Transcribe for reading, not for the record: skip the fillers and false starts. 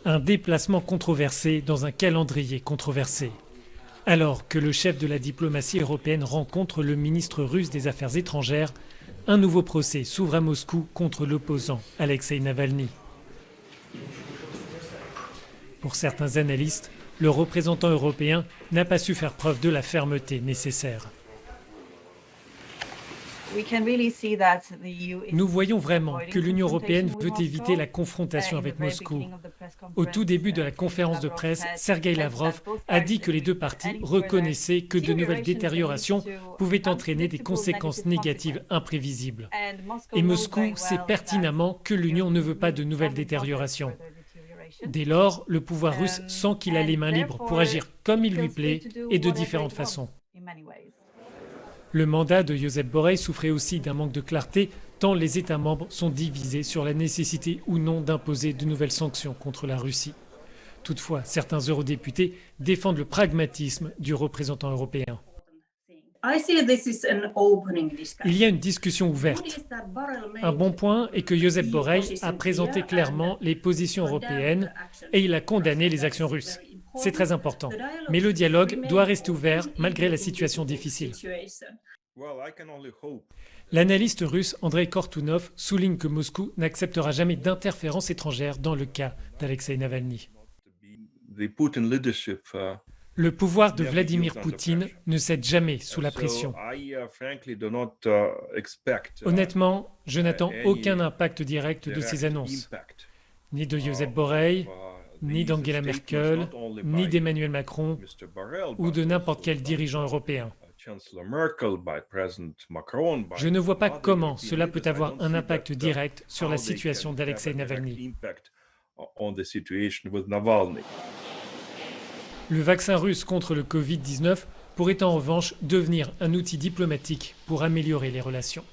Un déplacement controversé dans un calendrier controversé. Alors que le chef de la diplomatie européenne rencontre le ministre russe des Affaires étrangères, un nouveau procès s'ouvre à Moscou contre l'opposant Alexeï Navalny. Pour certains analystes, le représentant européen n'a pas su faire preuve de la fermeté nécessaire. Nous voyons vraiment que l'Union européenne veut éviter la confrontation avec Moscou. Au tout début de la conférence de presse, Sergueï Lavrov a dit que les deux parties reconnaissaient que de nouvelles détériorations pouvaient entraîner des conséquences négatives imprévisibles. Et Moscou sait pertinemment que l'Union ne veut pas de nouvelles détériorations. Dès lors, le pouvoir russe sent qu'il a les mains libres pour agir comme il lui plaît et de différentes façons. Le mandat de Josep Borrell souffrait aussi d'un manque de clarté, tant les États membres sont divisés sur la nécessité ou non d'imposer de nouvelles sanctions contre la Russie. Toutefois, certains eurodéputés défendent le pragmatisme du représentant européen. Il y a une discussion ouverte. Un bon point est que Josep Borrell a présenté clairement les positions européennes et il a condamné les actions russes. C'est très important. Mais le dialogue doit rester ouvert malgré la situation difficile. L'analyste russe Andrei Kortunov souligne que Moscou n'acceptera jamais d'interférence étrangère dans le cas d'Alexeï Navalny. Le pouvoir de Vladimir Poutine ne cède jamais sous la pression. Honnêtement, je n'attends aucun impact direct de ces annonces, ni de Josep Borrell, ni d'Angela Merkel, ni d'Emmanuel Macron, ou de n'importe quel dirigeant européen. Je ne vois pas comment cela peut avoir un impact direct sur la situation d'Alexeï Navalny. Le vaccin russe contre le Covid-19 pourrait en revanche devenir un outil diplomatique pour améliorer les relations.